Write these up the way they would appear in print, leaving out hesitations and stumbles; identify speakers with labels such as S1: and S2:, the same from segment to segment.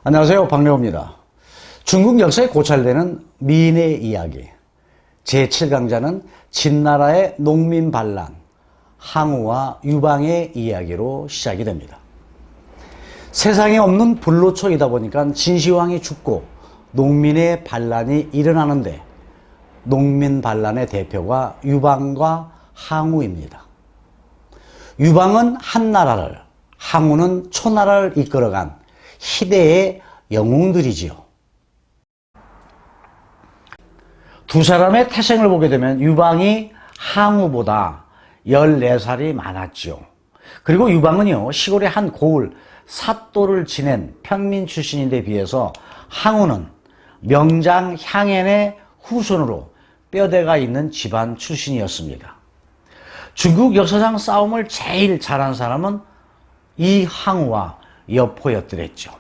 S1: 안녕하세요. 박래호입니다. 중국 역사에 고찰되는 미인의 이야기 제7강자는 진나라의 농민 반란, 항우와 유방의 이야기로 시작이 됩니다. 세상에 없는 불로초이다 보니까 진시황이 죽고 농민의 반란이 일어나는데 농민 반란의 대표가 유방과 항우입니다. 유방은 한나라를, 항우는 초나라를 이끌어간 희대의 영웅들이지요. 두 사람의 태생을 보게 되면 유방이 항우보다 14살이 많았죠. 그리고 유방은요, 시골의 한 고을 사또를 지낸 평민 출신인데 비해서 항우는 명장 향엔의 후손으로 뼈대가 있는 집안 출신이었습니다. 중국 역사상 싸움을 제일 잘한 사람은 이 항우와 여포였더랬죠.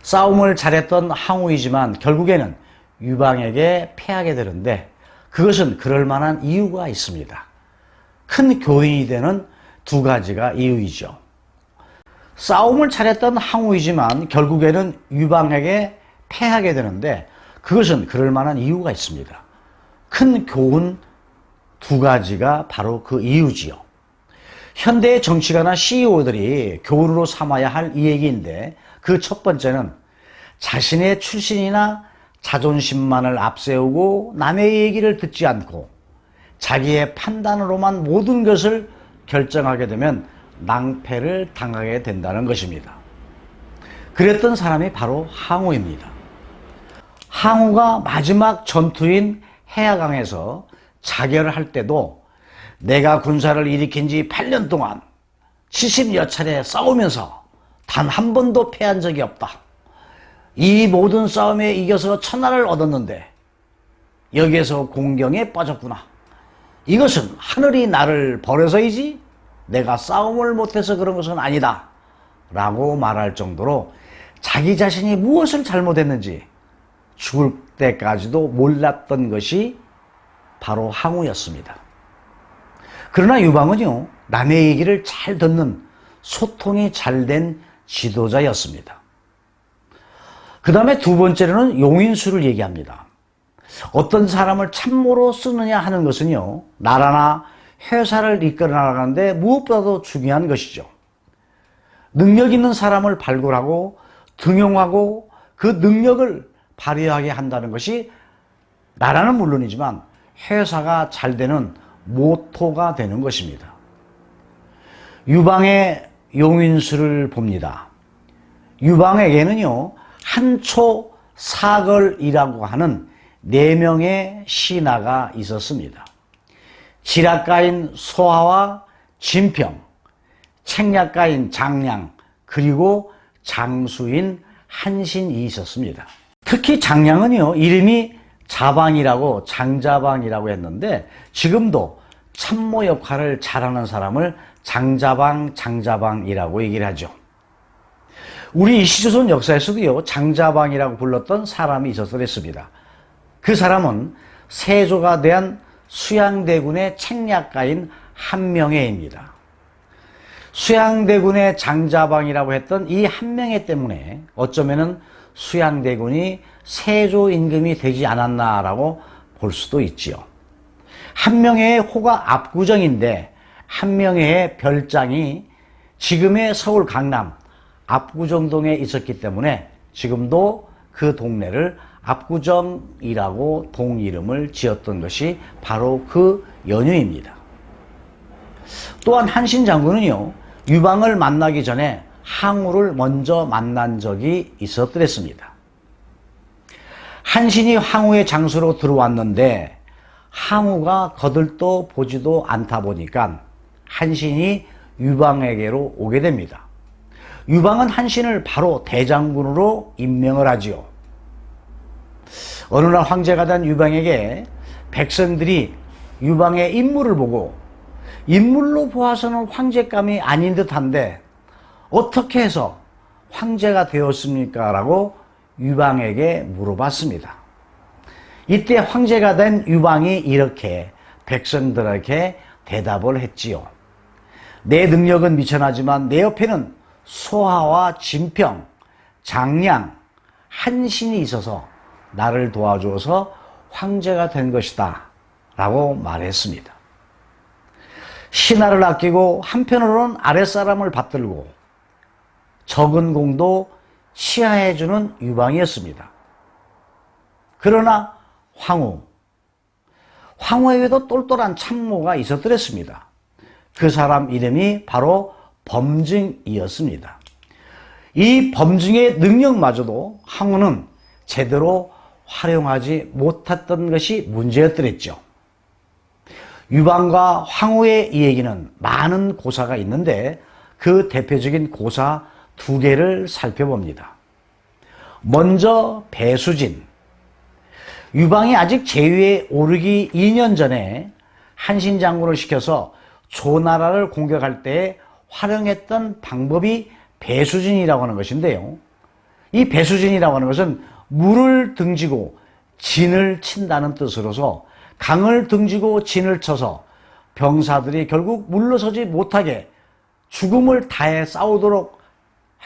S1: 싸움을 잘했던 항우이지만 결국에는 유방에게 패하게 되는데 그것은 그럴 만한 이유가 있습니다. 큰 교훈이 되는 두 가지가 이유이죠. 싸움을 잘했던 항우이지만 결국에는 유방에게 패하게 되는데 그것은 그럴 만한 이유가 있습니다. 큰 교훈 두 가지가 바로 그 이유지요. 현대의 정치가나 CEO들이 교훈으로 삼아야 할 이 얘기인데 그 첫 번째는 자신의 출신이나 자존심만을 앞세우고 남의 얘기를 듣지 않고 자기의 판단으로만 모든 것을 결정하게 되면 낭패를 당하게 된다는 것입니다. 그랬던 사람이 바로 항우입니다. 항우가 마지막 전투인 해야강에서 자결을 할 때도 내가 군사를 일으킨 지 8년 동안 70여 차례 싸우면서 단 한 번도 패한 적이 없다. 이 모든 싸움에 이겨서 천하를 얻었는데 여기에서 공경에 빠졌구나. 이것은 하늘이 나를 버려서이지 내가 싸움을 못해서 그런 것은 아니다. 라고 말할 정도로 자기 자신이 무엇을 잘못했는지 죽을 때까지도 몰랐던 것이 바로 항우였습니다. 그러나 유방은요, 남의 얘기를 잘 듣는 소통이 잘된 지도자였습니다. 그 다음에 두 번째로는 용인수를 얘기합니다. 어떤 사람을 참모로 쓰느냐 하는 것은요, 나라나 회사를 이끌어 나가는데 무엇보다도 중요한 것이죠. 능력 있는 사람을 발굴하고 등용하고 그 능력을 발휘하게 한다는 것이 나라는 물론이지만 회사가 잘 되는 모토가 되는 것입니다. 유방의 용인수를 봅니다. 유방에게는요, 한초사걸이라고 하는 4명의 신하가 있었습니다. 지략가인 소하와 진평, 책략가인 장량, 그리고 장수인 한신이 있었습니다. 특히 장량은요, 이름이 자방이라고 장자방이라고 했는데 지금도 참모 역할을 잘하는 사람을 장자방, 장자방이라고 얘기를 하죠. 우리 이시조선 역사에서도요, 장자방이라고 불렀던 사람이 있었습니다. 그 사람은 세조가 대한 수양대군의 책략가인 한명회입니다. 수양대군의 장자방이라고 했던 이 한명회 때문에 어쩌면은 수양대군이 세조 임금이 되지 않았나라고 볼 수도 있지요. 한명회의 호가 압구정인데 한명회의 별장이 지금의 서울 강남 압구정동에 있었기 때문에 지금도 그 동네를 압구정이라고 동 이름을 지었던 것이 바로 그 연유입니다. 또한 한신 장군은요, 유방을 만나기 전에 항우를 먼저 만난 적이 있었더랬습니다. 한신이 항우의 장소로 들어왔는데 항우가 거들떠 보지도 않다 보니까 한신이 유방에게로 오게 됩니다. 유방은 한신을 바로 대장군으로 임명을 하지요. 어느 날 황제가 된 유방에게 백성들이 유방의 인물을 보고 인물로 보아서는 황제감이 아닌 듯한데 어떻게 해서 황제가 되었습니까? 라고 유방에게 물어봤습니다. 이때 황제가 된 유방이 이렇게 백성들에게 대답을 했지요. 내 능력은 미천하지만 내 옆에는 소하와 진평, 장량, 한신이 있어서 나를 도와주어서 황제가 된 것이다 라고 말했습니다. 신하를 아끼고 한편으로는 아랫사람을 받들고 적은 공도 시하해주는 유방이었습니다. 그러나 황후에게도 똘똘한 참모가 있었더랬습니다. 그 사람 이름이 바로 범증이었습니다. 이 범증의 능력마저도 황후는 제대로 활용하지 못했던 것이 문제였더랬죠. 유방과 황후의 이야기는 많은 고사가 있는데 그 대표적인 고사 두 개를 살펴봅니다. 먼저 배수진. 유방이 아직 제위에 오르기 2년 전에 한신장군을 시켜서 조나라를 공격할 때 활용했던 방법이 배수진이라고 하는 것인데요. 이 배수진이라고 하는 것은 물을 등지고 진을 친다는 뜻으로서 강을 등지고 진을 쳐서 병사들이 결국 물러서지 못하게 죽음을 다해 싸우도록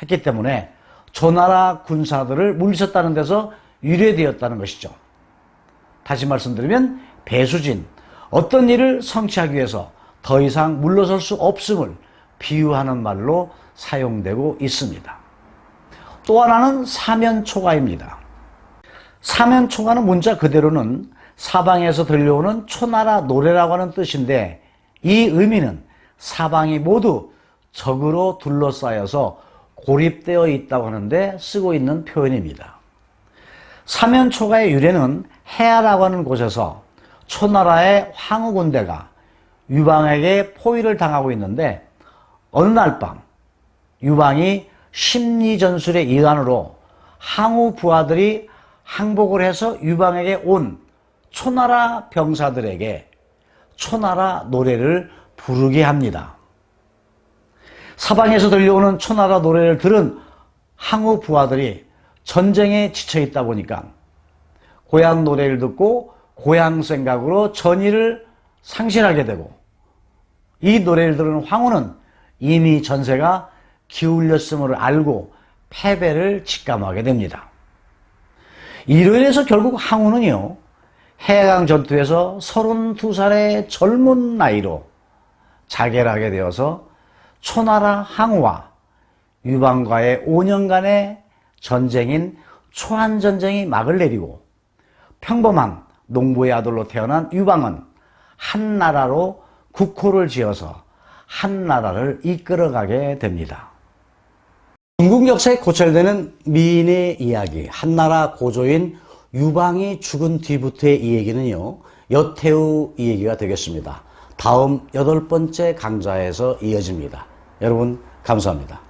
S1: 했기 때문에 조나라 군사들을 물리쳤다는 데서 유래되었다는 것이죠. 다시 말씀드리면 배수진, 어떤 일을 성취하기 위해서 더 이상 물러설 수 없음을 비유하는 말로 사용되고 있습니다. 또 하나는 사면초가입니다. 사면초가는 문자 그대로는 사방에서 들려오는 초나라 노래라고 하는 뜻인데 이 의미는 사방이 모두 적으로 둘러싸여서 고립되어 있다고 하는데 쓰고 있는 표현입니다. 사면초가의 유래는 해아라고 하는 곳에서 초나라의 황후 군대가 유방에게 포위를 당하고 있는데 어느 날 밤 유방이 심리전술의 일환으로 황후 부하들이 항복을 해서 유방에게 온 초나라 병사들에게 초나라 노래를 부르게 합니다. 사방에서 들려오는 초나라 노래를 들은 황후 부하들이 전쟁에 지쳐 있다 보니까 고향 노래를 듣고 고향 생각으로 전의를 상실하게 되고 이 노래를 들은 황후는 이미 전세가 기울였음을 알고 패배를 직감하게 됩니다. 이로 인해서 결국 황후는요, 해강 전투에서 32살의 젊은 나이로 자결하게 되어서 초나라 황후와 유방과의 5년간의 전쟁인 초한전쟁이 막을 내리고 평범한 농부의 아들로 태어난 유방은 한 나라로 국호를 지어서 한 나라를 이끌어가게 됩니다. 중국 역사에 고찰되는 미인의 이야기, 한나라 고조인 유방이 죽은 뒤부터의 이 얘기는요, 여태우 이 얘기가 되겠습니다. 다음 8번째 강좌에서 이어집니다. 여러분 감사합니다.